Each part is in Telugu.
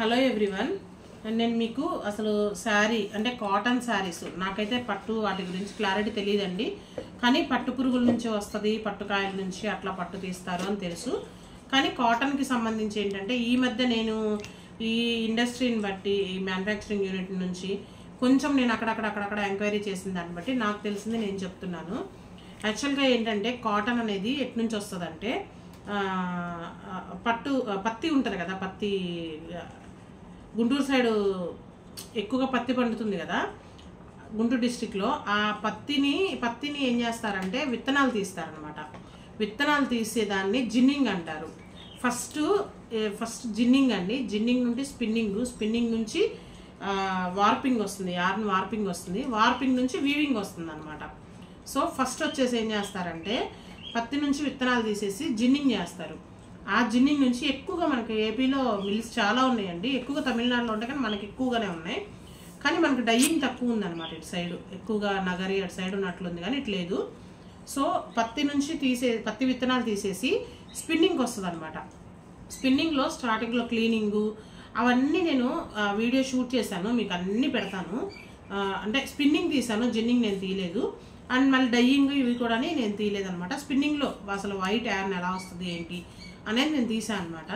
హలో ఎవ్రీవన్, నేను మీకు అసలు శారీ అంటే కాటన్ శారీస్ నాకైతే పట్టు వాటి గురించి క్లారిటీ తెలియదండి. కానీ పట్టు పురుగుల నుంచి వస్తుంది, పట్టుకాయల నుంచి అట్లా పట్టు తీస్తారు అని తెలుసు. కానీ కాటన్కి సంబంధించి ఏంటంటే ఈ మధ్య నేను ఈ ఇండస్ట్రీని బట్టి ఈ మ్యానుఫ్యాక్చరింగ్ యూనిట్ నుంచి కొంచెం నేను అక్కడక్కడ ఎంక్వైరీ చేసిన దాన్ని బట్టి నాకు తెలిసింది నేను చెప్తున్నాను. యాక్చువల్గా ఏంటంటే కాటన్ అనేది ఎటు నుంచి వస్తుందంటే పత్తి ఉంటుంది కదా, పత్తి గుంటూరు సైడు ఎక్కువగా పత్తి పండుతుంది కదా, గుంటూరు డిస్టిక్లో. ఆ పత్తిని ఏం చేస్తారంటే విత్తనాలు తీస్తారనమాట. విత్తనాలు తీసేదాన్ని జిన్నింగ్ అంటారు. ఫస్ట్ జిన్నింగ్ అండి. జిన్నింగ్ నుండి స్పిన్నింగ్ నుంచి వార్పింగ్ వస్తుంది, యార్న్ వార్పింగ్ వస్తుంది, వార్పింగ్ నుంచి వీవింగ్ వస్తుంది అనమాట. సో ఫస్ట్ వచ్చేసి ఏం చేస్తారంటే పత్తి నుంచి విత్తనాలు తీసేసి జిన్నింగ్ చేస్తారు. ఆ జిన్నింగ్ నుంచి ఎక్కువగా మనకి ఏపీలో మిల్స్ చాలా ఉన్నాయండి, ఎక్కువగా తమిళనాడులో ఉంటాయి కానీ మనకి ఎక్కువగానే ఉన్నాయి. కానీ మనకి డైయింగ్ తక్కువ ఉందన్నమాట ఇటు సైడ్, ఎక్కువగా నగరి అటు సైడ్ ఉన్నట్లుంది కానీ ఇటు లేదు. సో పత్తి విత్తనాలు తీసేసి స్పిన్నింగ్కి వస్తుంది అనమాట. స్పిన్నింగ్లో స్టార్టింగ్లో క్లీనింగు అవన్నీ నేను వీడియో షూట్ చేశాను, మీకు అన్నీ పెడతాను. అంటే స్పిన్నింగ్ తీసాను, జిన్నింగ్ నేను తీయలేదు. అండ్ మళ్ళీ డైయింగ్ ఇవి కూడా నేను తీయలేదనమాట. స్పిన్నింగ్లో అసలు వైట్ యార్న్ ఎలా వస్తుంది ఏంటి అనేది నేను తీసాను అనమాట.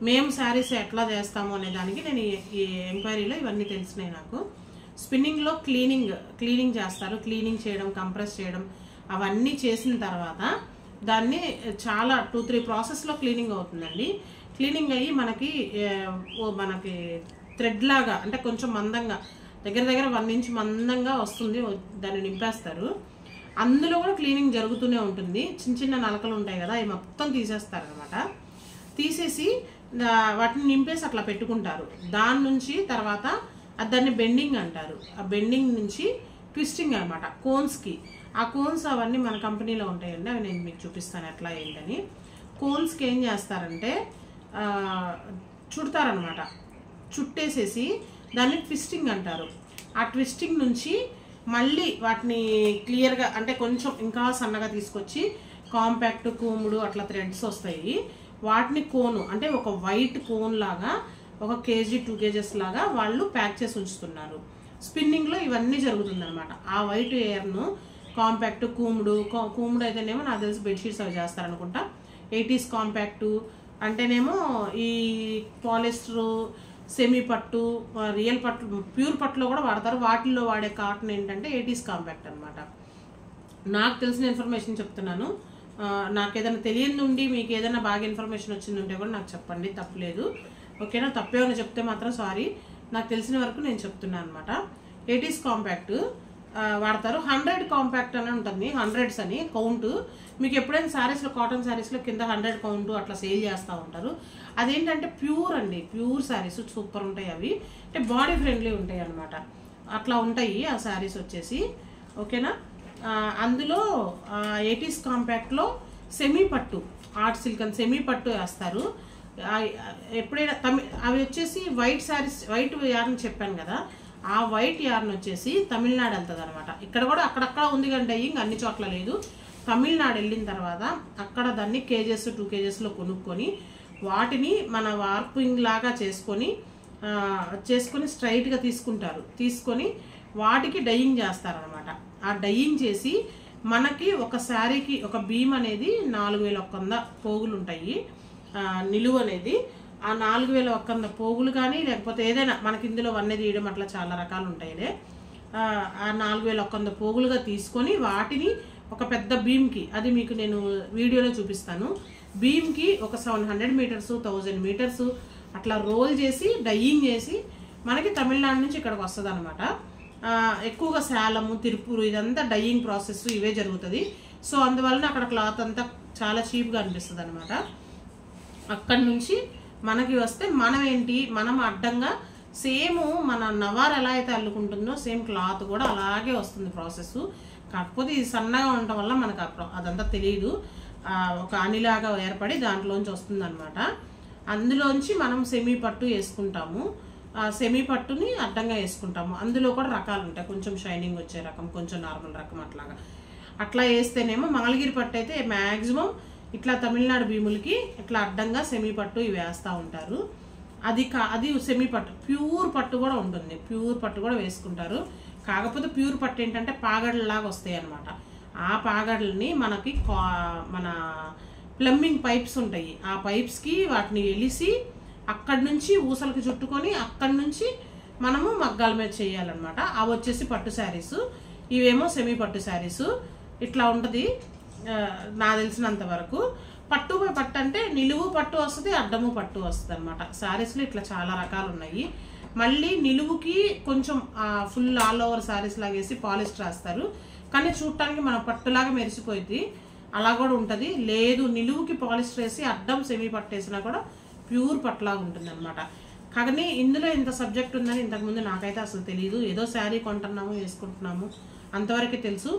మేము శారీస్ ఎట్లా చేస్తాము అనే దానికి నేను ఈ ఎంక్వైరీలో ఇవన్నీ తెలిసినాయి నాకు. స్పిన్నింగ్లో క్లీనింగ్ చేస్తారు. క్లీనింగ్ చేయడం, కంప్రెస్ చేయడం అవన్నీ చేసిన తర్వాత దాన్ని చాలా 2-3 ప్రాసెస్లో క్లీనింగ్ అవుతుందండి. క్లీనింగ్ అయ్యి మనకి థ్రెడ్ లాగా అంటే కొంచెం మందంగా దగ్గర 1 ఇంచ్ మందంగా వస్తుంది, దాన్ని నింపేస్తారు. అందులో కూడా క్లీనింగ్ జరుగుతూనే ఉంటుంది. చిన్న నలకలు ఉంటాయి కదా, అవి మొత్తం తీసేస్తారు అనమాట. తీసేసి వాటిని నింపేసి అట్లా పెట్టుకుంటారు. దాని నుంచి తర్వాత దాన్ని బెండింగ్ అంటారు. ఆ బెండింగ్ నుంచి ట్విస్టింగ్ అనమాట కోన్స్కి. ఆ కోన్స్ అవన్నీ మన కంపెనీలో ఉంటాయండి, అవి నేను మీకు చూపిస్తాను ఎట్లా ఏంటని. కోన్స్కి ఏం చేస్తారంటే చుడతారనమాట. చుట్టేసేసి దాన్ని ట్విస్టింగ్ అంటారు. ఆ ట్విస్టింగ్ నుంచి మళ్ళీ వాటిని క్లియర్గా అంటే కొంచెం ఇంకా సన్నగా తీసుకొచ్చి కాంపాక్ట్ కూముడు అట్లా థ్రెడ్స్ వస్తాయి. వాటిని కోను అంటే ఒక వైట్ కోన్ లాగా 1 kg 2 kgs లాగా వాళ్ళు ప్యాక్ చేసి ఉంచుతున్నారు. స్పిన్నింగ్లో ఇవన్నీ జరుగుతుంది అనమాట. ఆ వైట్ ఎయిర్ను కాంపాక్ట్ కూముడు అయితేనేమో నాకు తెలిసి బెడ్షీట్స్ అవి చేస్తారనుకుంటా. 80s కాంపాక్టు అంటేనేమో ఈ పాలిస్టరు, సెమీ పట్టు, రియల్ పట్టు, ప్యూర్ పట్టులో కూడా వాడతారు. వాటిల్లో వాడే కాటన్ ఏంటంటే 80s కాంపాక్ట్ అనమాట. నాకు తెలిసిన ఇన్ఫర్మేషన్ చెప్తున్నాను. నాకు ఏదైనా తెలియని ఉండి మీకు ఏదైనా బాగా ఇన్ఫర్మేషన్ వచ్చిందంటే కూడా నాకు చెప్పండి, తప్పలేదు. ఓకేనా? తప్పేమైనా చెప్తే మాత్రం సారీ. నాకు తెలిసిన వరకు నేను చెప్తున్నాను అనమాట. 80s కాంపాక్ట్ వాడతారు. 100 కాంపాక్ట్ అని ఉంటుంది, 100s అని కౌంట్. మీకు ఎప్పుడైనా శారీస్లో, కాటన్ శారీస్లో కింద 100 కౌంట్ అట్లా సేల్ చేస్తూ ఉంటారు. అదేంటంటే ప్యూర్ అండి, ప్యూర్ శారీస్ సూపర్ ఉంటాయి. అవి అంటే బాడీ ఫ్రెండ్లీ ఉంటాయి అనమాట. అట్లా ఉంటాయి ఆ శారీస్ వచ్చేసి. ఓకేనా? అందులో 80s కాంపాక్ట్లో సెమీ పట్టు, ఆర్ట్ సిల్క్ అని సెమీ పట్టు వేస్తారు. ఎప్పుడైనా అవి వచ్చేసి వైట్ శారీస్, వైట్ యార్న్ చెప్పాను కదా, ఆ వైట్ యార్న్ వచ్చేసి తమిళనాడు వెళ్తుంది అనమాట. ఇక్కడ కూడా అక్కడక్కడ ఉంది కానీ డైయింగ్ అన్ని చోట్ల లేదు. తమిళనాడు వెళ్ళిన తర్వాత అక్కడ దాన్ని కేజెస్ 2 kgsలో కొనుక్కొని వాటిని మన వార్పింగ్ లాగా చేసుకొని స్ట్రైట్గా తీసుకుంటారు. తీసుకొని వాటికి డైయింగ్ చేస్తారనమాట. ఆ డైయింగ్ చేసి మనకి ఒక శారీకి ఒక బీమ్ అనేది 4100 పోగులు ఉంటాయి, నిలువ అనేది. ఆ 4100 పోగులు కానీ లేకపోతే ఏదైనా మనకి ఇందులో వన్నె తీయడం అట్లా చాలా రకాలు ఉంటాయిలే. ఆ 4100 పోగులుగా తీసుకొని వాటిని ఒక పెద్ద బీమ్కి, అది మీకు నేను వీడియోలో చూపిస్తాను, బీమ్కి ఒక 700 మీటర్స్ 1000 మీటర్స్ అట్లా రోల్ చేసి డైయింగ్ చేసి మనకి తమిళనాడు నుంచి ఇక్కడికి వస్తుంది అనమాట. ఎక్కువగా సేలము, తిరుపూరు ఇదంతా డైయింగ్ ప్రాసెస్ ఇవే జరుగుతుంది. సో అందువలన అక్కడ క్లాత్ అంతా చాలా చీప్గా అనిపిస్తుంది అనమాట. అక్కడి నుంచి మనకి వస్తే మనం అడ్డంగా సేమ్ మన నవార్ ఎలా అయితే అల్లుకుంటుందో సేమ్ క్లాత్ కూడా అలాగే వస్తుంది ప్రాసెస్. కాకపోతే ఇది సన్నగా ఉండటం వల్ల మనకు అదంతా తెలియదు. ఒక అనిలాగా ఏర్పడి దాంట్లోంచి వస్తుంది అనమాట. అందులోంచి మనం సెమీ పట్టు వేసుకుంటాము. సెమీ పట్టుని అడ్డంగా వేసుకుంటాము. అందులో కూడా రకాలు ఉంటాయి, కొంచెం షైనింగ్ వచ్చే రకం, కొంచెం నార్మల్ రకం అట్లా వేస్తేనేమో మంగళగిరి పట్టు అయితే మ్యాక్సిమం ఇట్లా తమిళనాడు భీములకి ఇట్లా అడ్డంగా సెమీ పట్టు ఇవి వేస్తూ ఉంటారు. అది సెమీ పట్టు, ప్యూర్ పట్టు కూడా ఉంటుంది, ప్యూర్ పట్టు కూడా వేసుకుంటారు. కాకపోతే ప్యూర్ పట్టు ఏంటంటే పాగడలాగా వస్తాయి అన్నమాట. ఆ పాగడల్ని మనకి మన ప్లంబింగ్ పైప్స్ ఉంటాయి, ఆ పైప్స్కి వాటిని ఎలిసి అక్కడి నుంచి ఊసలకి చుట్టుకొని అక్కడి నుంచి మనము మగ్గాల మీద చేయాలన్నమాట. అవి వచ్చేసి పట్టు శారీస్, ఇవేమో సెమీ పట్టు శారీస్. ఇట్లా ఉంటుంది నాకు తెలిసినంత వరకు. పట్టు పట్టు అంటే నిలువు పట్టు వస్తుంది, అడ్డము పట్టు వస్తుంది అనమాట. శారీస్లో ఇట్లా చాలా రకాలు ఉన్నాయి. మళ్ళీ నిలువుకి కొంచెం ఫుల్ ఆల్ ఓవర్ శారీస్ లాగేసి పాలిస్టర్ రాస్తారు, కానీ చూడటానికి మన పట్టులాగా మెరిసిపోయింది, అలా కూడా ఉంటుంది. లేదు నిలువుకి పాలిస్టర్ వేసి అడ్డం సెమీ పట్టు వేసినా కూడా ప్యూర్ పట్టులాగా ఉంటుంది అనమాట. కానీ ఇందులో ఇంత సబ్జెక్ట్ ఉందని ఇంతకుముందు నాకైతే అసలు తెలియదు. ఏదో శారీ కొంటున్నాము వేసుకుంటున్నాము అంతవరకే తెలుసు.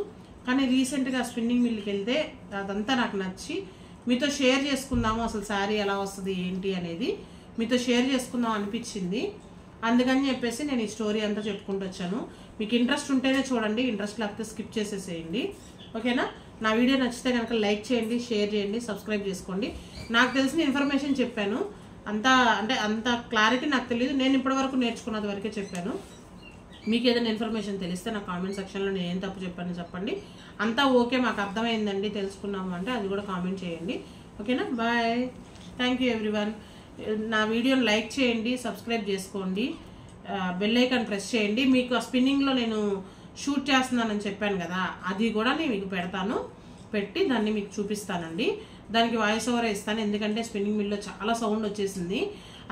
కానీ రీసెంట్గా స్పిన్నింగ్ మిల్కి వెళ్తే అదంతా నాకు నచ్చి మీతో షేర్ చేసుకుందాము, అసలు శారీ ఎలా వస్తుంది ఏంటి అనేది మీతో షేర్ చేసుకుందాం అనిపించింది. అందుకని చెప్పేసి నేను ఈ స్టోరీ అంతా చెప్పుకుంటూ వచ్చాను. మీకు ఇంట్రెస్ట్ ఉంటేనే చూడండి, ఇంట్రెస్ట్ లేకపోతే స్కిప్ చేసేసేయండి. ఓకేనా? నా వీడియో నచ్చితే కనుక లైక్ చేయండి, షేర్ చేయండి, సబ్స్క్రైబ్ చేసుకోండి. నాకు తెలిసిన ఇన్ఫర్మేషన్ చెప్పాను, అంత క్లారిటీ నాకు తెలియదు, నేను ఇప్పటివరకు నేర్చుకున్నది వరకే చెప్పాను. మీకు ఏదైనా ఇన్ఫర్మేషన్ తెలిస్తే నా కామెంట్ సెక్షన్లో నేను ఏం తప్పు చెప్పాను చెప్పండి. అంతా ఓకే మాకు అర్థమైందండి తెలుసుకున్నాము అంటే అది కూడా కామెంట్ చేయండి. ఓకేనా? బాయ్. Thank you everyone. నా వీడియోని లైక్ చేయండి, సబ్స్క్రైబ్ చేసుకోండి, బెల్ ఐకాన్ ప్రెస్ చేయండి. మీకు ఆ స్పిన్నింగ్లో నేను షూట్ చేస్తున్నానని చెప్పాను కదా, అది కూడా నేను మీకు పెట్టి దాన్ని మీకు చూపిస్తానండి. దానికి వాయిస్ ఓవర్ ఇస్తాను, ఎందుకంటే స్పిన్నింగ్ మిల్లో చాలా సౌండ్ వచ్చేసింది.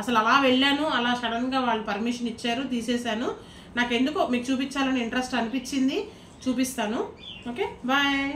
అసలు అలా వెళ్ళాను, అలా సడన్గా వాళ్ళు పర్మిషన్ ఇచ్చారు, తీసేశాను. నాకు ఎందుకో మీకు చూపించాలని ఇంట్రెస్ట్ అనిపించింది, చూపిస్తాను. Okay, bye.